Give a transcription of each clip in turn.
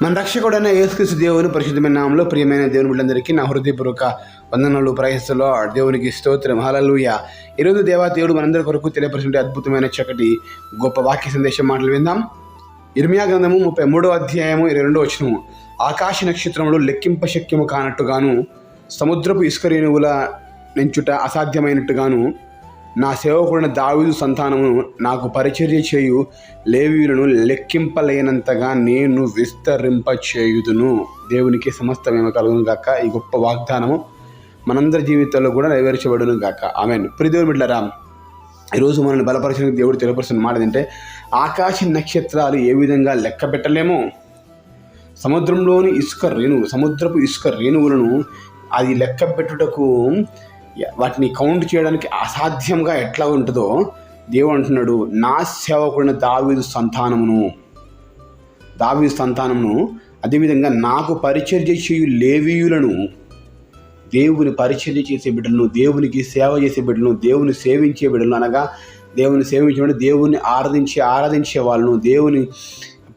మన రక్షకుడైన యేసుక్రీస్తు దేవుని పరిశుద్ధమైన నామంలో ప్రియమైన దేవుని బిడ్డలందరికీ నా హృదయపూర్వక వందనాలు ప్రయత్నంలో దేవునికి స్తోత్రం హల్లెలూయా. ఈరోజు దేవుడు మనందరి కొరకు తెలియపరిచిన అద్భుతమైన చక్కటి గొప్ప వాక్య సందేశం మాటలు విందాం. ఇర్మియా గ్రంథము 33వ అధ్యాయము 22వ వచనము. ఆకాశ నక్షత్రములు లెక్కింప శక్యము కానట్టుగాను, సముద్రపు ఇసుక రేణువుల నెంచుట అసాధ్యమైనట్టుగాను, నా సేవకుడైన దావీదు సంతానమును నాకు పరిచర్య చేయు లేవీయులను లెక్కింపలేనంతగా నేను విస్తరింపచేయుదును. దేవునికి సమస్తమేమ కలుగును గాక. ఈ గొప్ప వాగ్దానము మనందరి జీవితాల్లో కూడా నెరవేర్చబడును గాక. ఆమేన్. ప్రియదేవుని బిడ్డలారా, ఈరోజు మనల్ని బలపరచడానికి దేవుడు తెలియపరుస్తున్న మాట ఏంటంటే, ఆకాశ నక్షత్రాలు ఏ విధంగా లెక్క పెట్టలేమో, సముద్రపు ఇసుక రేణువులను అది లెక్క పెట్టుటకు, వాటిని కౌంట్ చేయడానికి అసాధ్యంగా ఎట్లా ఉంటుందో దేవుడు అంటున్నాడు, నా సేవకుడైన దావీదు సంతానమును అదేవిధంగా నాకు పరిచర్య చేయు లేవీయులను, దేవుని పరిచర్య చేసే బిడ్డలను, దేవునికి సేవ చేసే బిడ్డలను, దేవుని సేవించే బిడ్డలను, అనగా దేవుని సేవించే దేవుని ఆరాధించే వాళ్ళను, దేవుని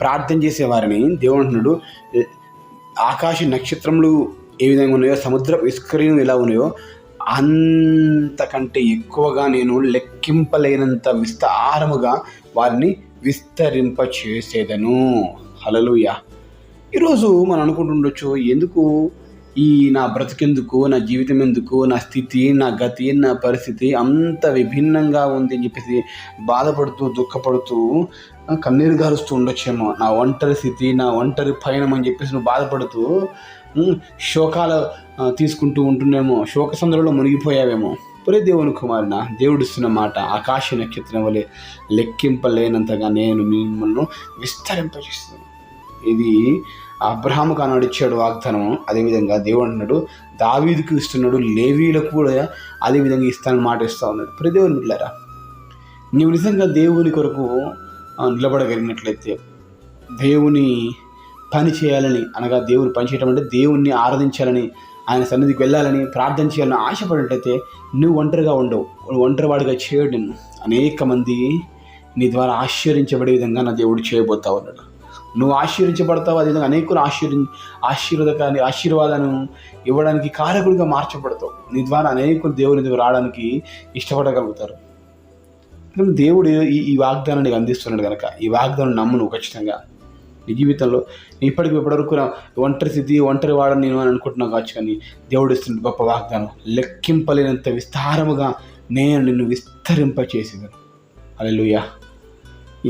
ప్రార్థన చేసేవారిని దేవుడు అంటున్నాడు, ఆకాశ నక్షత్రములు ఏ విధంగా ఉన్నాయో, సముద్ర ఇసుకరేణువులు ఎలా ఉన్నాయో అంతకంటే ఎక్కువగా నేను లెక్కింపలేనంత విస్తారముగా వారిని విస్తరింపచేసేదను. హల్లెలూయా. ఈరోజు మనం అనుకుంటుండొచ్చు, ఎందుకు ఈ నా బ్రతికెందుకు, నా జీవితం ఎందుకు, నా స్థితి, నా గతి, నా పరిస్థితి అంత విభిన్నంగా ఉంది అని చెప్పేసి బాధపడుతూ దుఃఖపడుతూ కన్నీరు గారుస్తూ ఉండొచ్చేమో. నా ఒంటరి స్థితి, నా ఒంటరి పయనం అని చెప్పేసి నువ్వు బాధపడుతూ శోకాలు తీసుకుంటూ ఉంటున్నామో, శోక సందర్భంలో మునిగిపోయావేమో. పురే దేవుని కుమారునా, దేవుడిస్తున్న మాట, ఆకాశ నక్షత్రం వలె లెక్కింపలేనంతగా నేను మిమ్మల్ని విస్తరింపజేస్తున్నాను. ఇది అబ్రహాముకు ఆనాడు ఇచ్చాడు వాగ్దానం. అదేవిధంగా దేవుడు అన్నాడు, దావీదుకు ఇస్తున్నాడు, లేవీయులకు కూడా అదేవిధంగా ఇస్తానని మాట ఇస్తూ ఉన్నాడు. పురే దేవుని బిడ్డలారా, నీవు నిజంగా దేవుని కొరకు నిలబడగలిగినట్లయితే, దేవుని పని చేయాలని, అనగా దేవుని పని చేయటం అంటే దేవుణ్ణి ఆరాధించాలని, ఆయన సన్నిధికి వెళ్ళాలని, ప్రార్థన చేయాలని ఆశపడినట్లయితే నువ్వు ఒంటరిగా ఉండవు. ఒంటరివాడిగా చేయడు నిన్ను. అనేక మంది నీ ద్వారా ఆశీర్వించబడే విధంగా నా దేవుడు చేయబోతా ఉన్నాడు. నువ్వు ఆశీర్వించబడతావు. అదేవిధంగా అనేకులు ఆశీర్వాదాన్ని ఇవ్వడానికి కారకుడిగా మార్చబడతావు. నీ ద్వారా అనేకులు దేవుని దగ్గర రావడానికి ఇష్టపడగలుగుతారు. దేవుడు ఈ వాగ్దానాన్ని అందిస్తున్నాడు కనుక ఈ వాగ్దానం నమ్ము. నువ్వు ఖచ్చితంగా నీ జీవితంలో ఇప్పటివరకు ఒంటరి స్థితి, ఒంటరి వాడని నేను అని అనుకుంటున్నావు కావచ్చు, కానీ దేవుడు ఇస్తున్న గొప్ప వాగ్దానం, లెక్కింపలేనంత విస్తారముగా నేను నిన్ను విస్తరింపచేసేదను. హల్లెలూయా.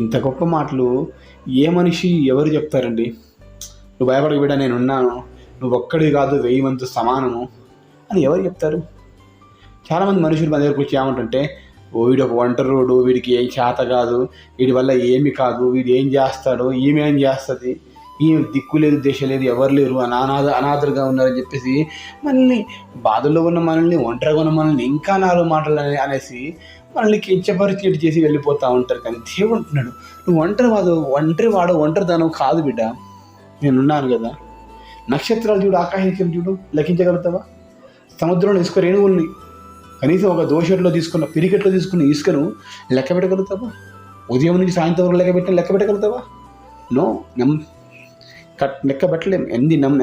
ఇంత గొప్ప మాటలు ఏ మనిషి ఎవరు చెప్తారండి? నువ్వు భయపడక బిడ్డ, నేనున్నాను, నువ్వు ఒక్కడి కాదు 1000 మంది సమానము అని ఎవరు చెప్తారు? చాలామంది మనుషులు మన దగ్గరకు వచ్చి ఏమంటుంటే, వీడు ఒక ఒంటరోడు, వీడికి ఏం చేత కాదు, వీడి వల్ల ఏమి కాదు, వీడు ఏం చేస్తాడు, ఈమె ఏం చేస్తుంది, ఈమె దిక్కు లేదు, దేశ లేదు, ఎవరు లేరు, అనాథలుగా ఉన్నారని చెప్పేసి మనల్ని, బాధల్లో ఉన్న మనల్ని, ఒంటరిగా ఉన్న మనల్ని ఇంకా 4 మాటలు అనేసి మనల్ని కించపరిచేటి చేసి వెళ్ళిపోతూ ఉంటారు. కానీ దేవుడు అంటున్నాడు, నువ్వు ఒంటరిదానం కాదు బిడ్డ, నేనున్నాను కదా. నక్షత్రాలు చూడు, ఆకాశం చూడు, లెక్కించగలుగుతావా? సముద్రంలో ఇసుక రేణువుల్ని, కనీసం ఒక దోషట్లో పిరికెట్లో తీసుకున్న ఇసుకను లెక్క పెట్టగలుగుతావా? ఉదయం నుంచి సాయంత్రం వరకు లెక్క పెట్టగలుగుతావా? నో. లెక్క పెట్టలేము.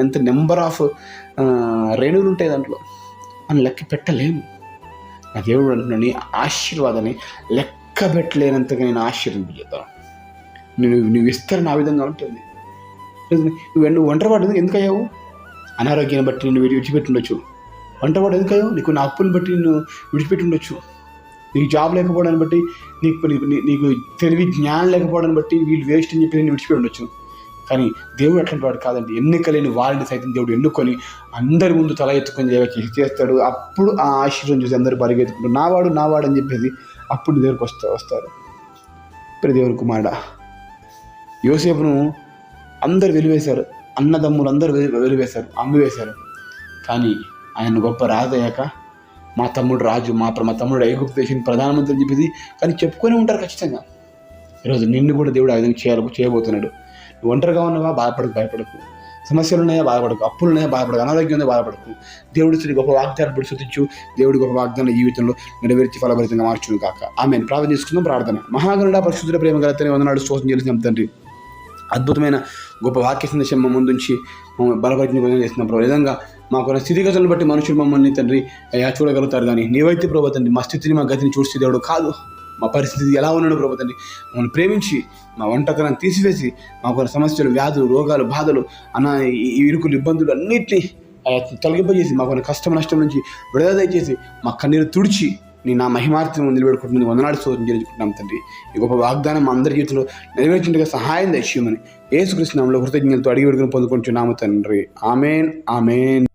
ఎంత నెంబర్ ఆఫ్ రేణువులు ఉంటాయి దాంట్లో, మనం లెక్క పెట్టలేము. నా దేవుడు అంటున్నాడు, నీ ఆశీర్వాదాన్ని లెక్క పెట్టలేనంతగా నేను ఆశీర్వదింపజేస్తాను. నువ్వు విస్తరణ ఆ విధంగా ఉంటుంది. నువ్వు ఒంటరివాడు ఎందుకు అయ్యావు? అనారోగ్యాన్ని బట్టి నువ్వు విడిచిపెట్టి ఉండొచ్చు. ఒంటరివాడు ఎందుకు అయ్యావు? నీకు నా అప్పుని బట్టి నువ్వు విడిచిపెట్టి ఉండొచ్చు. నీకు జాబ్ లేకపోవడాన్ని బట్టి, నీకు తెలివి జ్ఞానం లేకపోవడాన్ని బట్టి వీళ్ళు వేస్ట్ అని చెప్పి నేను విడిచిపెట్టి ఉండొచ్చు. కానీ దేవుడు అట్లాంటి వాడు కాదండి. ఎన్నికలేని వారిని సైతం దేవుడు ఎన్నుకొని అందరి ముందు తల ఎత్తుకొని చేస్తాడు. అప్పుడు ఆ ఆశీర్వాదం చూసి అందరూ పరిగెత్తుకుంటారు, నావాడు అని చెప్పేసి అప్పుడు దేవుడికి వస్తారు. ప్రతి దేవుని కుమారుడా, యోసేపును అందరు వెలివేశారు, అన్నదమ్ములు అందరూ వెలివేశారు, అమ్మివేశారు. కానీ ఆయన గొప్ప రాజు అయ్యాక, మా తమ్ముడు రాజు, మా తమ్ముడు ఐగుప్తు దేశానికి ప్రధానమంత్రి అని చెప్పేసి కానీ చెప్పుకొని ఉంటారు ఖచ్చితంగా. ఈరోజు నిన్ను కూడా దేవుడు ఆ విధంగా చేయబోతున్నాడు. ఒంటరిగా ఉన్నావా? భయపడకు. సమస్యలు ఉన్నాయా? బాధపడకు. అప్పులు ఉన్నాయా? బాధపడకు. అనారోగ్యం ఉన్నాయా? బాధపడకు. దేవుడి గొప్ప వాగ్దానం శుద్ధించు. దేవుడి గొప్ప వాగ్దానం జీవితంలో నెరవేర్చి ఫలభరితంగా మార్చును కాక. ఆమేన్. ప్రార్థన చేసుకుందాం. ప్రార్థన. మహాగణుడా, పరిశుద్ధుల, ప్రేమ గల తండ్రి, వందనాలు, స్తోత్రం చెల్లిస్తున్నాం తండ్రి. అద్భుతమైన గొప్ప వాక్య సందేశం మా ముందుంచి మమ్మల్ని బలపరిచిన చేస్తున్న ప్రభు. విధంగా మాకున్న స్థితిగతులను బట్టి మనుషులు మమ్మల్ని తండ్రి అయ్యా చూడగలుగుతారు, కానీ నీవైతే ప్రభు తండ్రి మా స్థితిని మా గతిని చూస్తే దేవుడు కాదు. మా పరిస్థితి ఎలా ఉన్నాడు ప్రభు తండ్రి, మమ్మల్ని ప్రేమించి మా వంటకరాన్ని తీసివేసి మాకున్న సమస్యలు, వ్యాధులు, రోగాలు, బాధలు ఈ ఇరుకులు, ఇబ్బందులు అన్నింటినీ తొలగింపజేసి మాకున్న కష్టం నష్టం నుంచి విడుదల దయచేసి మా కన్నీరు తుడిచి నా మహిమార్థం నిలబెట్టుకుంటున్నాను. వందనాలు స్తోత్రం చేసుకుంటున్నాం తండ్రి. ఈ గొప్ప వాగ్దానం మా అందరి జీవితంలో నెరవేర్చినట్టుగా సహాయం దయచేయమని యేసుక్రీస్తు నామములో కృతజ్ఞతలతో అడిగి వేడుకొని పొందుకుంటున్నాము తండ్రి. ఆమేన్, ఆమేన్.